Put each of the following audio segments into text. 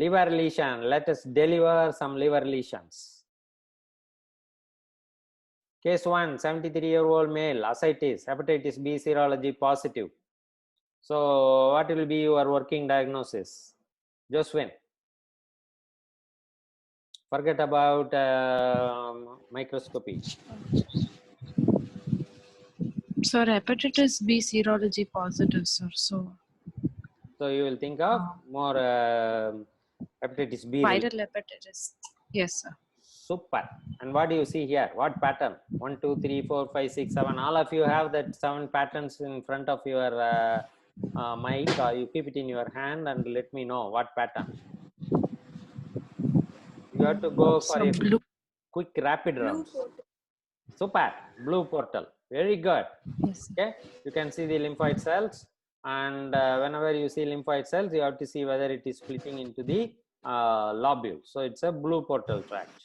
Liver lesion. Let us deliver some liver lesions. Case 1, 73-year-old male, ascites, hepatitis B serology positive. So what will be your working diagnosis? Josephine. Forget about microscopy. Sir, hepatitis B serology positive, sir. So you will think of more hepatitis B. viral hepatitis. Yes, sir. Super. And what do you see here? What pattern? 1, 2, 3, 4, 5, 6, 7. All of you have that 7 patterns in front of your mic, or you keep it in your hand and let me know what pattern. You have to go for a quick rapid round. Super. Blue portal. Very good. Yes, okay, you can see the lymphoid cells, and whenever you see lymphoid cells, you have to see whether it is splitting into the lobule. So it's a blue portal tract,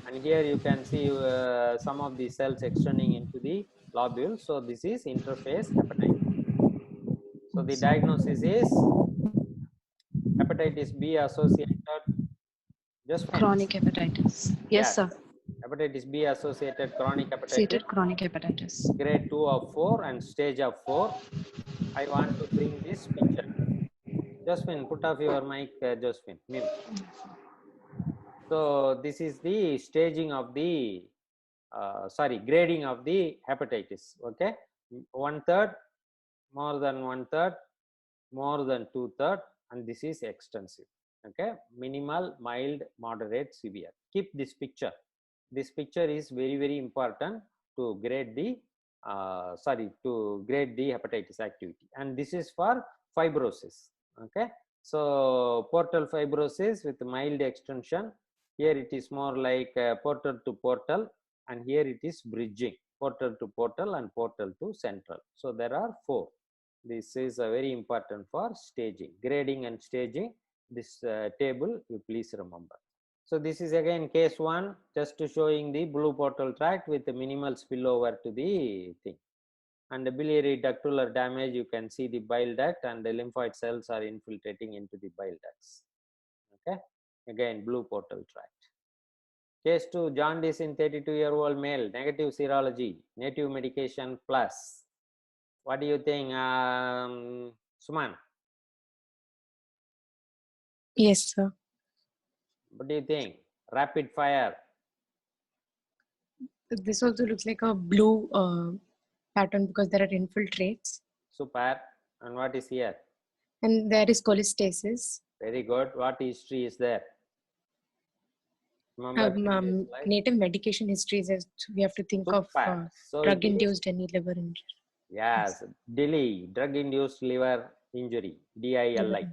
and here you can see some of the cells extending into the lobule. So this is interface hepatitis. So the diagnosis is hepatitis B associated just chronic hepatitis. Yes, sir. Hepatitis B associated chronic hepatitis. Associated chronic hepatitis. Grade 2 of 4 and stage of 4. I want to bring this picture. Josephine, put off your mic, Josephine. Mute. So this is the staging of the, grading of the hepatitis. Okay, 1/3, more than 1/3, more than 2/3, and this is extensive. Okay, minimal, mild, moderate, severe. Keep this picture. This picture is very, very important to grade the grade the hepatitis activity. And this is for fibrosis. Okay, so portal fibrosis with mild extension. Here it is more like portal to portal, and here it is bridging portal to portal and portal to central. So there are 4. This is very important for staging, grading and staging. This table you please remember. So this is again case 1, just to showing the blue portal tract with the minimal spillover to the thing. And the biliary ductular damage, you can see the bile duct and the lymphoid cells are infiltrating into the bile ducts. Okay, again blue portal tract. Case 2, jaundice in 32-year-old male, negative serology, native medication plus. What do you think, Suman? Yes, sir. What do you think? Rapid fire. This also looks like a blue pattern because there are infiltrates. Super. And what is here? And there is cholestasis. Very good. What history is there? Remember native medication histories, we have to think Super. of drug-induced any liver injury. Yes, DILI, drug-induced liver injury, DILI.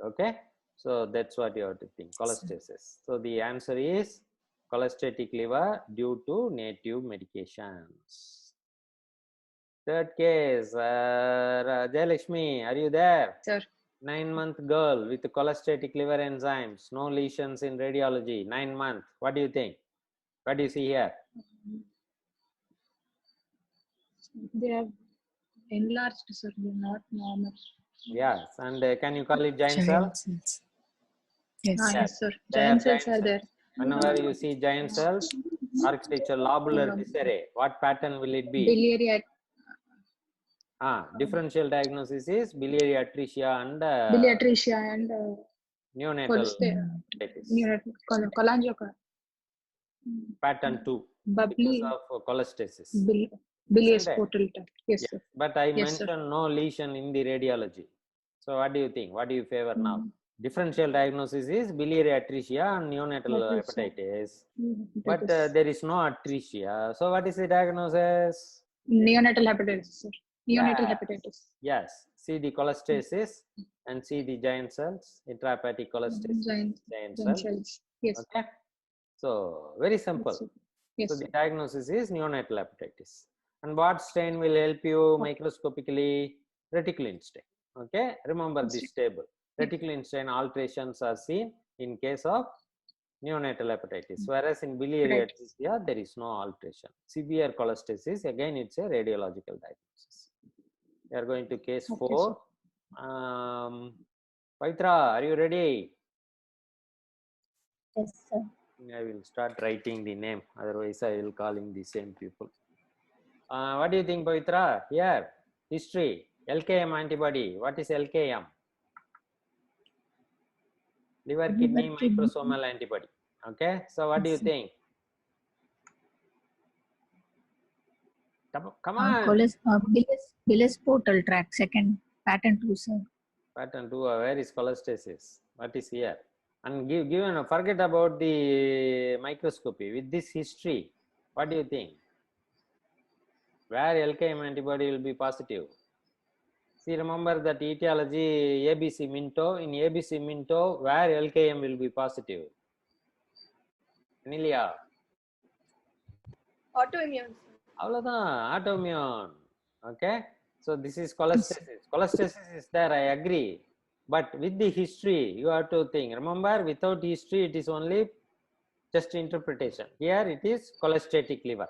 Okay, so that's what you have to think, cholestasis. So the answer is cholestatic liver due to native medications. Third case, Jayalakshmi, are you there? Sir. 9-month girl with cholestatic liver enzymes, no lesions in radiology, 9 months. What do you think? What do you see here? They have enlarged, sir, they're not normal. Yes, and can you call it giant cell? Yes. Yes, sir. Giant cells are there. Whenever you see giant cells, architecture lobular disarray, what pattern will it be? Biliary. Differential diagnosis is biliary atresia and biliary atresia and neonatal cholangiocarcinoma. Pattern 2 Bubbly because of cholestasis. Bilious portal tract. Yes, sir. But I mentioned no lesion in the radiology. So what do you think? What do you favor now? Differential diagnosis is biliary atresia and neonatal hepatitis. But there is no atresia. So what is the diagnosis? Neonatal hepatitis, sir. Neonatal hepatitis. Yes. See the cholestasis and see the giant cells, intrahepatic cholestasis. Giant cells. Yes. Okay. So very simple. Yes, so the diagnosis is neonatal hepatitis. And what stain will help you microscopically? Reticulin stain. Okay. Remember this table. Reticulin stain alterations are seen in case of neonatal hepatitis, whereas in biliary atresia there is no alteration. Severe cholestasis, again it's a radiological diagnosis. We are going to case 4. Paitra, are you ready? Yes, sir. I will start writing the name, otherwise I will calling the same people. What do you think, Pavitra? Here, history, LKM antibody. What is LKM? Liver kidney Liver kidney. microsomal antibody. Okay, so what do you Yes, sir. think? Come on. Billis portal track second pattern 2, sir. Pattern 2, where is cholestasis? What is here? And forget about the microscopy. With this history, what do you think? Where LKM antibody will be positive? See, remember that etiology ABC Minto. In ABC Minto, where LKM will be positive? Anilia. Autoimmune. Avladhan, autoimmune. Okay. So this is cholestasis. Cholestasis is there, I agree. But with the history, you have to think. Remember, without history, it is only just interpretation. Here it is cholestatic liver.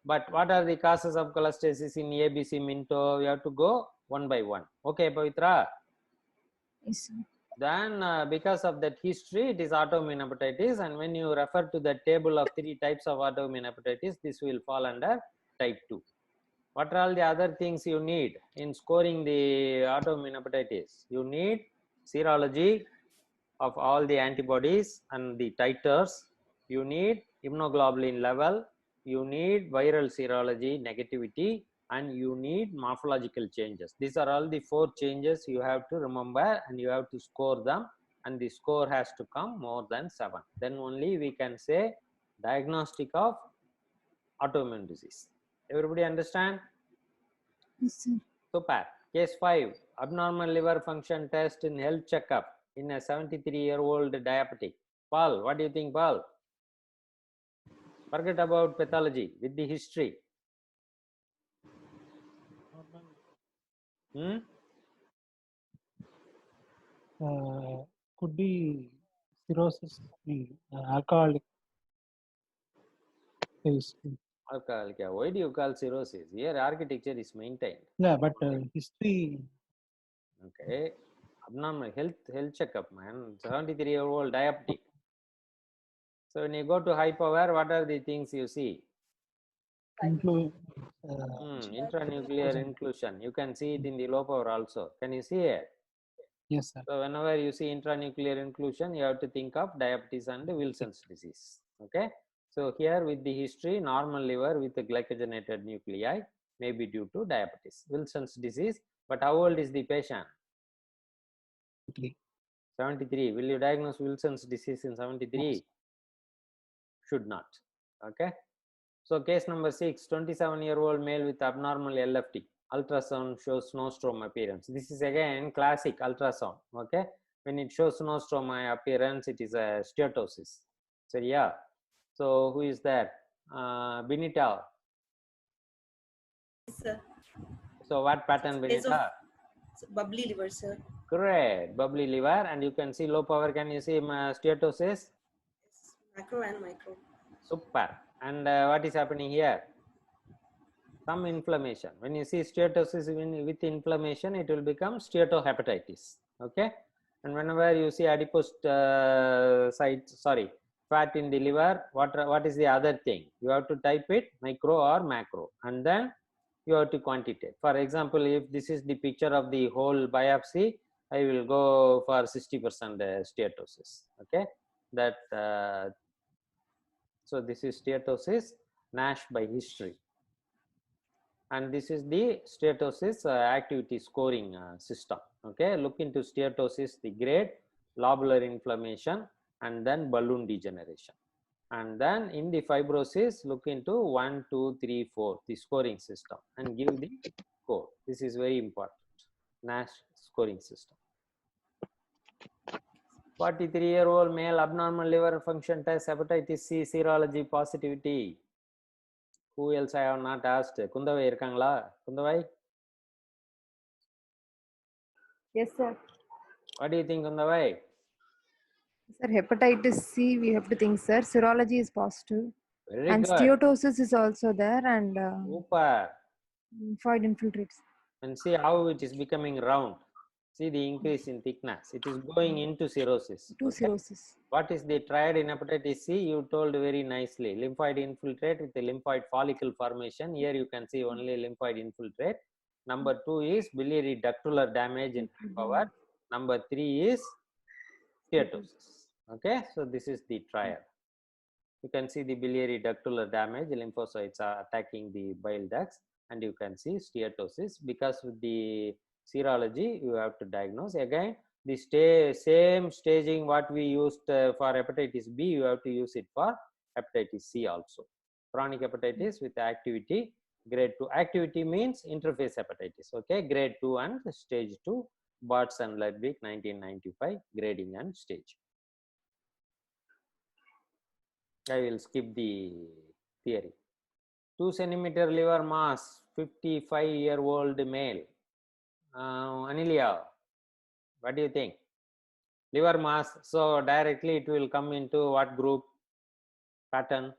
But what are the causes of cholestasis in ABC Minto? You have to go one by one. Okay, Pavitra? Yes, sir. Then because of that history, it is autoimmune hepatitis. And when you refer to the table of 3 types of autoimmune hepatitis, this will fall under type 2. What are all the other things you need in scoring the autoimmune hepatitis? You need serology of all the antibodies and the titers. You need immunoglobulin level. You need viral serology negativity, and you need morphological changes. These are all the 4 changes you have to remember, and you have to score them, and the score has to come more than 7. Then only we can say diagnostic of autoimmune disease. Everybody understand? Yes, sir. Super. Case 5, abnormal liver function test in health checkup in a 73-year-old diabetic. Paul, what do you think, Paul? Forget about pathology with the history. Could be cirrhosis, alcoholic phase. Alcoholic. Why do you call cirrhosis? Here architecture is maintained. Yeah, but history. Okay. Abnormal health checkup, man. 73-year-old diabetic. So when you go to high power, what are the things you see? Intranuclear inclusion. You can see it in the low power also. Can you see it? Yes, sir. So whenever you see intranuclear inclusion, you have to think of diabetes and Wilson's disease. Okay. So here with the history, normal liver with a glycogenated nuclei may be due to diabetes, Wilson's disease. But how old is the patient? 73. Will you diagnose Wilson's disease in 73? Yes. Should not. Okay. So case number 6, 27-year-old male with abnormal LFT. Ultrasound shows snowstorm appearance. This is again classic ultrasound. Okay. When it shows snowstorm appearance, it is a steatosis. So yeah. So who is that? Benita. Yes, sir. So what pattern, Benita? Bubbly liver, sir. Correct. Bubbly liver, and you can see low power. Can you see steatosis? Yes. Macro and micro. Super. And what is happening here? Some inflammation. When you see steatosis with inflammation, it will become steatohepatitis. Okay. And whenever you see adipose fat in the liver, what is the other thing? You have to type it micro or macro, and then you have to quantitate. For example, if this is the picture of the whole biopsy, I will go for 60% steatosis. Okay. That so this is steatosis, NASH by history. And this is the steatosis activity scoring system. Okay, look into steatosis, the grade, lobular inflammation, and then balloon degeneration. And then in the fibrosis, look into 1, 2, 3, 4, the scoring system, and give the score. This is very important. NASH scoring system. 43-year-old male abnormal liver function test, hepatitis C serology positivity. Who else I have not asked? Kundavai irukangala? Kundavai? Yes, sir. What do you think, Kundavai? Sir, hepatitis C, we have to think, sir. Serology is positive. Very and good. steatosis is also there, and Super. lymphoid infiltrates. And see how it is becoming round. See the increase in thickness. It is going into cirrhosis. To Okay? cirrhosis. What is the triad in hepatitis C? You told very nicely. Lymphoid infiltrate with the lymphoid follicle formation. Here you can see only lymphoid infiltrate. Number 2 is biliary ductular damage in power. Number 3 is steatosis. Okay, so this is the triad. You can see the biliary ductular damage, lymphocytes are attacking the bile ducts, and you can see steatosis. Because with the serology, you have to diagnose. Again, the same staging what we used for hepatitis B, you have to use it for hepatitis C also. Chronic hepatitis with activity, grade 2. Activity means interface hepatitis. Okay, grade 2 and stage 2, Bartz and Ludwig 1995, grading and stage. I will skip the theory. 2 centimeter liver mass, 55-year-old male. Anilia, what do you think? Liver mass, so directly it will come into what group? Pattern?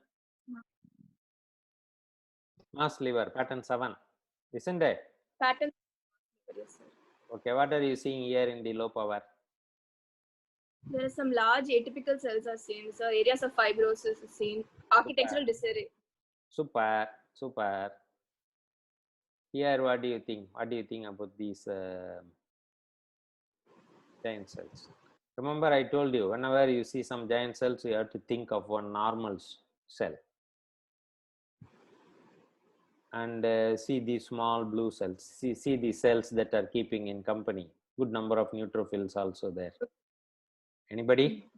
Mass liver, pattern 7, isn't it? Pattern. Yes, sir. Okay, what are you seeing here in the low power? There are some large atypical cells are seen. So areas of fibrosis is seen. Architectural disarray. Super, super. Here, what do you think? What do you think about these giant cells? Remember, I told you, whenever you see some giant cells, you have to think of one normal cell. And see these small blue cells. See the cells that are keeping in company. Good number of neutrophils also there. Anybody?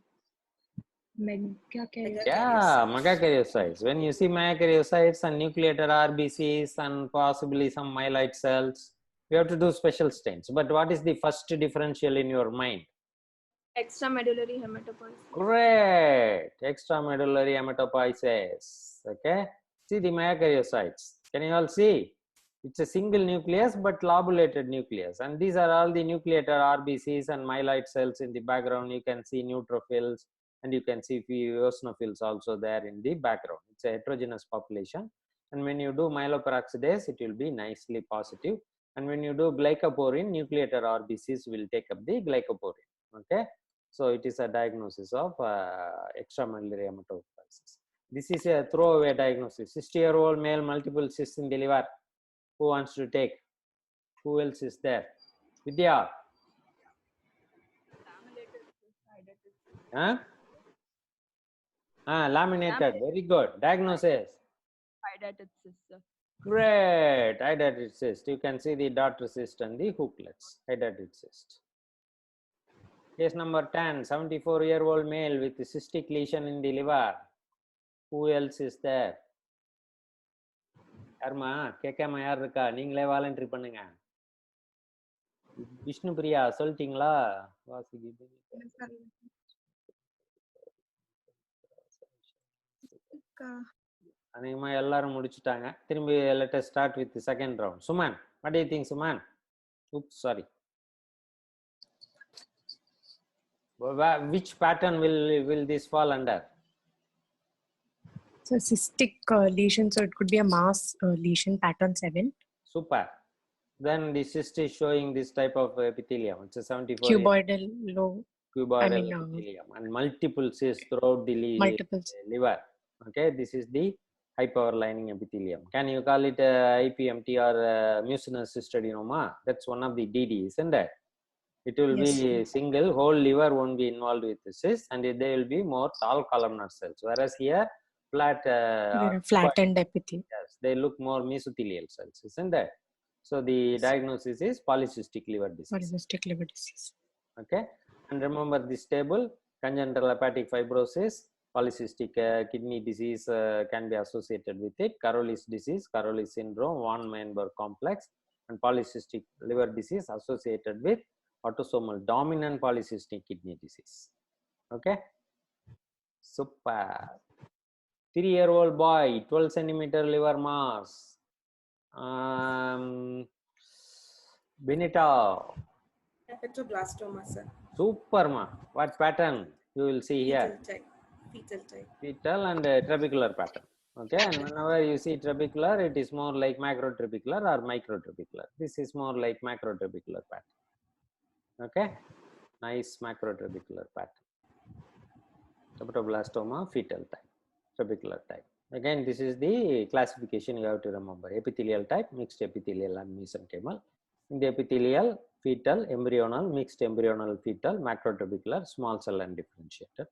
Yeah, megakaryocytes. When you see megakaryocytes and nucleator RBCs and possibly some myeloid cells, you have to do special stains. But what is the first differential in your mind? Extramedullary hematopoiesis. Great, extramedullary hematopoiesis. Okay, see the megakaryocytes. Can you all see? It's a single nucleus but lobulated nucleus, and these are all the nucleator RBCs and myeloid cells in the background. You can see neutrophils, and you can see few eosinophils also there in the background. It's a heterogeneous population, and when you do myeloperoxidase, it will be nicely positive, and when you do glycoporine, nucleator RBCs will take up the glycoporine. Okay, so it is a diagnosis of extramedullary hematopoiesis. This is a throwaway diagnosis. 60-year-old male, multiple cysts in the liver. Who wants to take? Who else is there? Vidya? Huh? Laminated. Very good. Diagnosis. Hydatid cyst, sir. Great. Hydatid cyst. You can see the daughter cyst and the hooklets. Hydatid cyst. Case number 10. 74-year-old male with cystic lesion in the liver. Who else is there? யாருமா கேட்காம யார் இருக்கா? நீங்களே voluntary பண்ணுங்க. விஷ்ணு பிரியா சொல்லிட்டீங்களா? அநேகமா எல்லாரும் முடிச்சுட்டாங்க. திரும்பி let us start with the second round. Suman, what do you think, Suman? Oops, sorry. Which pattern will this fall under? So cystic lesion, so it could be a mass lesion, pattern 7. Super. Then the cyst is showing this type of epithelium. It's a 74 Cuboidal low. cuboidal epithelium and multiple cysts throughout the liver. Okay, this is the high power lining epithelium. Can you call it IPMT or mucinous cystadenoma? That's one of the DD, isn't it? It will be single, whole liver won't be involved with the cyst, and they will be more tall columnar cells. Whereas here, flattened epithelium. Yes, they look more mesothelial cells, isn't it? So the diagnosis is polycystic liver disease. Polycystic liver disease. Okay, and remember this table: congenital hepatic fibrosis, polycystic kidney disease can be associated with it. Caroli's disease, Caroli's syndrome, von Weinberg complex, and polycystic liver disease associated with autosomal dominant polycystic kidney disease. Okay, super. 3-year-old boy, 12 centimeter liver mass. Benita. Hepatoblastoma, sir. Super, ma. What pattern you will see here? Fetal type. Fetal and trabecular pattern. Okay, and whenever you see trabecular, it is more like macrotrabecular or microtrabecular. This is more like macrotrabecular pattern. Okay, nice macrotrabecular pattern. Hepatoblastoma fetal type, trabecular type. Again, this is the classification you have to remember. Epithelial type, mixed epithelial and mesenchymal. In the epithelial, fetal, embryonal, mixed embryonal, fetal, macrotrabecular, small cell and differentiated,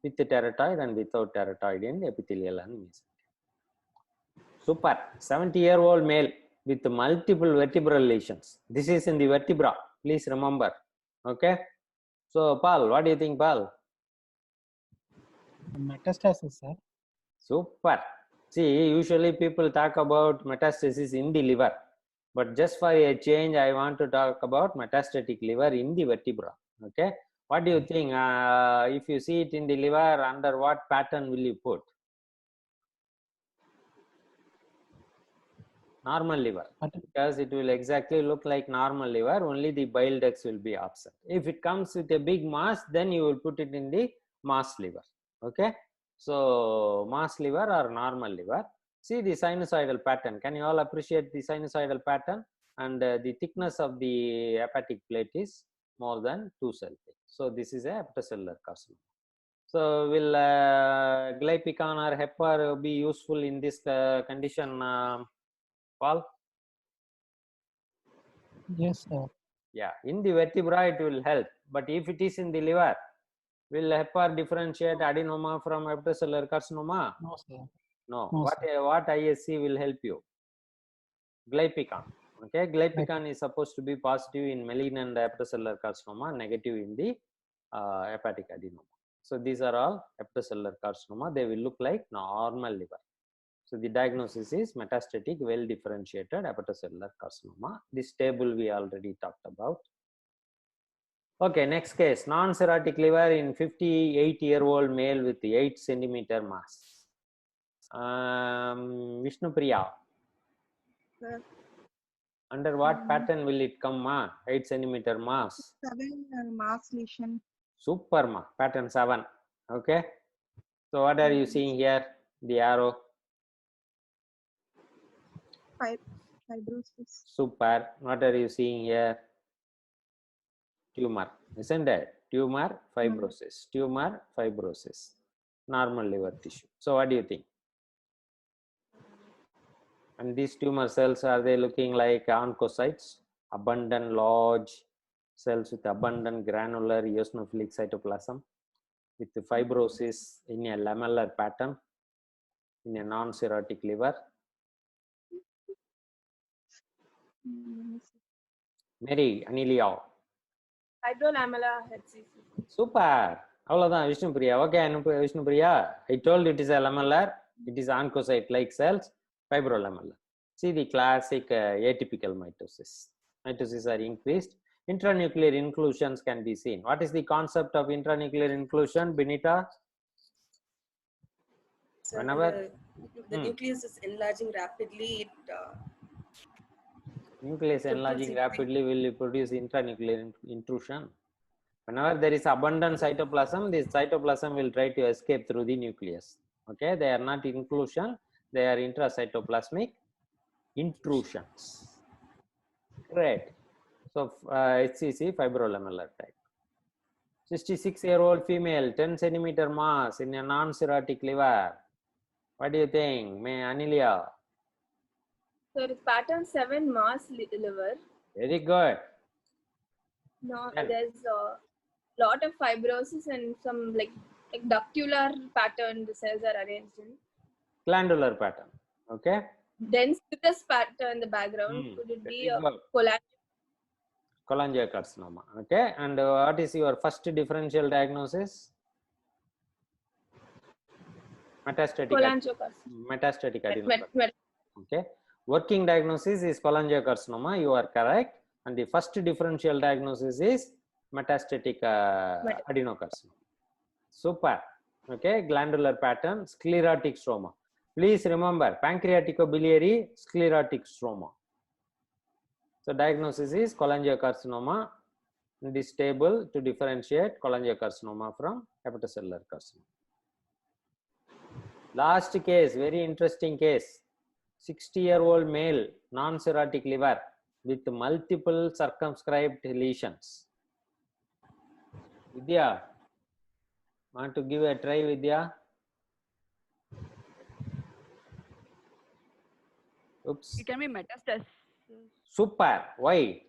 with the teratoid and without teratoid in epithelial and mesenchymal. Super. 70-year-old male with multiple vertebral lesions. This is in the vertebra. Please remember. Okay. So, Paul, what do you think, Paul? Metastasis, sir. Super. See, usually people talk about metastasis in the liver, but just for a change, I want to talk about metastatic liver in the vertebra. Okay. What do you think? If you see it in the liver, under what pattern will you put? Normal liver, because it will exactly look like normal liver, only the bile ducts will be absent. If it comes with a big mass, then you will put it in the mass liver. Okay. So, mass liver or normal liver. See the sinusoidal pattern. Can you all appreciate the sinusoidal pattern? And the thickness of the hepatic plate is more than 2 cell thick. So, this is a hepatocellular carcinoma. So, will glypican or hepa be useful in this condition, Paul? Yes, sir. Yeah, in the vertebra it will help, but if it is in the liver, will hepa differentiate adenoma from hepatocellular carcinoma? No, sir. No. No, What ISC will help you? Glypican. Okay, glypican is supposed to be positive in malignant hepatocellular carcinoma, negative in the hepatic adenoma. So these are all hepatocellular carcinoma. They will look like normal liver. So the diagnosis is metastatic, well differentiated hepatocellular carcinoma. This table we already talked about. Okay, next case, non-cirrhotic liver in 58-year-old male with 8 centimeter mass. Vishnu Priya. Sir. Under what pattern will it come, ma? 8 centimeter mass. 7 mass lesion. Super, ma. Pattern 7. Okay. So what are you seeing here? The arrow. Fibrosis. Super. What are you seeing here? Tumor, isn't it? Tumor, fibrosis. Tumor, fibrosis. Normal liver tissue. So what do you think? And these tumor cells, are they looking like oncocytes? Abundant large cells with abundant granular eosinophilic cytoplasm with the fibrosis in a lamellar pattern in a non-cirrhotic liver. Mary, Anelia. Hydrolamellar HCC. Super. Avladhan, Vishnu Priya. Okay, Vishnu Priya. I told you it is a lamellar. It is oncocyte-like cells, fibrolamellar. See the classic atypical mitosis. Mitosis are increased. Intranuclear inclusions can be seen. What is the concept of intranuclear inclusion, Benita? So Whenever the nucleus is enlarging rapidly, nucleus enlarging rapidly will produce intranuclear intrusion. Whenever there is abundant cytoplasm, this cytoplasm will try to escape through the nucleus. Okay, they are not inclusion, they are intracytoplasmic intrusions. Great. So HCC, fibrolamellar type. 66-year-old female, 10 centimeter mass in a non-cirrhotic liver. What do you think, Anelia? So it's pattern 7 mass liver. Very good. No, And- there's a lot of fibrosis and some like ductular pattern the cells are arranged in. Glandular pattern. Okay. Dense serous pattern in the background. Could it be a cholangiocarcinoma. Okay. And what is your first differential diagnosis? Metastatic adenoma. Okay. Working diagnosis is cholangiocarcinoma. You are correct. And the first differential diagnosis is metastatic adenocarcinoma. Super. Okay. Glandular pattern, sclerotic stroma. Please remember, pancreaticobiliary sclerotic stroma. So diagnosis is cholangiocarcinoma. In this table to differentiate cholangiocarcinoma from hepatocellular carcinoma. Last case, very interesting case. 60-year-old male, non-cirrhotic liver with multiple circumscribed lesions. Vidya, want to give a try, Vidya? Oops. It can be metastasis, Super. Why?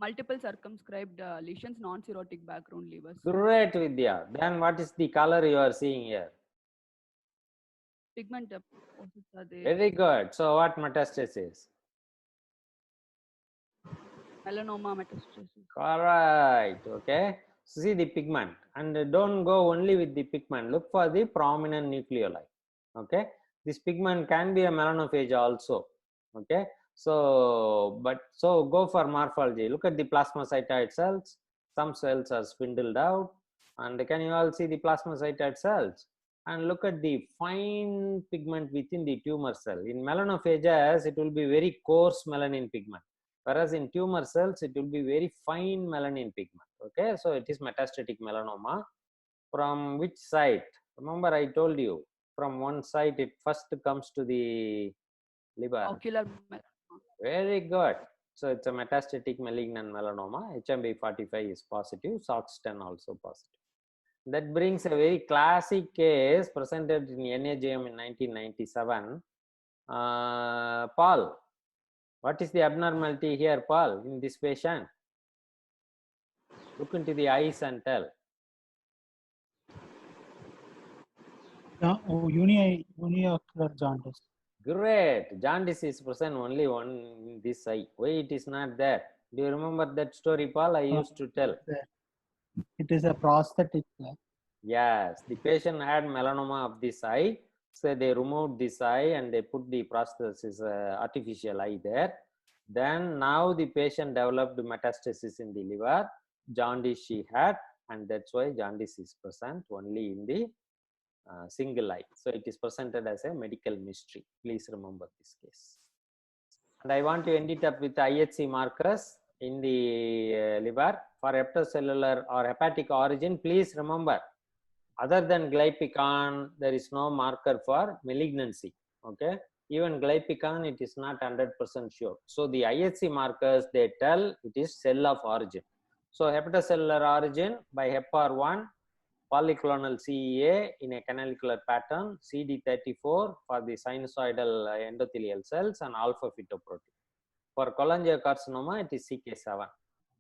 multiple circumscribed lesions, non-cirrhotic background livers. Great, Vidya. Then what is the color you are seeing here? Pigment deposits are there. Very good. So what metastasis? Melanoma metastasis. Correct. Okay. So see the pigment, and don't go only with the pigment. Look for the prominent nucleoli. Okay. This pigment can be a melanophage also. Okay. So go for morphology. Look at the plasmacytoid cells. Some cells are spindled out, and can you all see the plasmacytoid cells? And look at the fine pigment within the tumor cell. In melanophages, it will be very coarse melanin pigment, whereas in tumor cells, it will be very fine melanin pigment. Okay, so it is metastatic melanoma. From which site? Remember, I told you, from one site it first comes to the liver. Ocular melanoma. Very good. So it's a metastatic malignant melanoma. HMB45 is positive, SOX10 also positive. That brings a very classic case presented in NAJM in 1997. Paul, what is the abnormality here, Paul, in this patient? Look into the eyes and tell. Uniocular jaundice. Great. Jaundice is present only one in this eye. Why it is not there? Do you remember that story, Paul? I used to tell. It is a prosthetic. Yes, the patient had melanoma of this eye. So they removed this eye and they put the prosthesis, artificial eye there. Then now the patient developed metastasis in the liver. Jaundice she had, and that's why jaundice is present only in the single eye. So it is presented as a medical mystery. Please remember this case. And I want to end it up with IHC markers in the liver for hepatocellular or hepatic origin. Please remember, other than glypican, there is no marker for malignancy. Okay, even glypican, it is not 100% sure. So the IHC markers, they tell it is cell of origin. So hepatocellular origin by HEPAR1, polyclonal CEA in a canalicular pattern, CD34 for the sinusoidal endothelial cells, and alpha fetoprotein. For cholangiocarcinoma, it is CK7.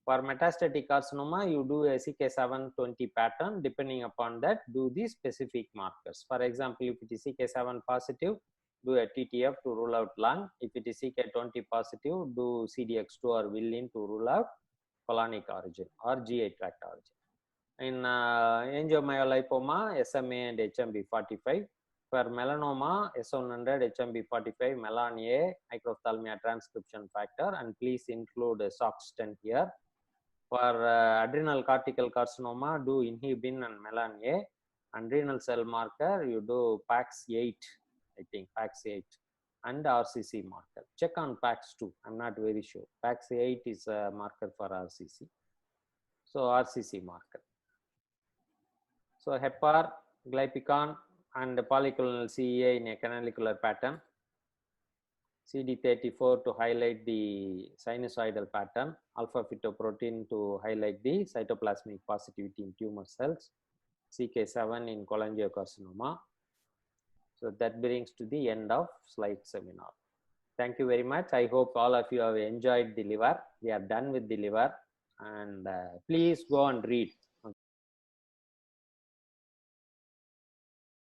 For metastatic carcinoma, you do a CK720 pattern. Depending upon that, do the specific markers. For example, if it is CK7 positive, do a TTF to rule out lung. If it is CK20 positive, do CDX2 or Willin to rule out colonic origin or GI tract origin. In angiomyolipoma, SMA and HMB45. For melanoma, S100, HMB45, melan A, microphthalmia transcription factor, and please include SOX10 here. For adrenal cortical carcinoma, do inhibin and melan A. And renal cell marker, you do PAX8, I think, PAX8, and RCC marker. Check on PAX2, I'm not very sure. PAX8 is a marker for RCC. So RCC marker. So HEPAR, glypican, and polyclonal CEA in a canalicular pattern. CD34 to highlight the sinusoidal pattern. Alpha fetoprotein to highlight the cytoplasmic positivity in tumor cells. CK7 in cholangiocarcinoma. So that brings to the end of slide seminar. Thank you very much. I hope all of you have enjoyed the liver. We are done with the liver. And please go and read.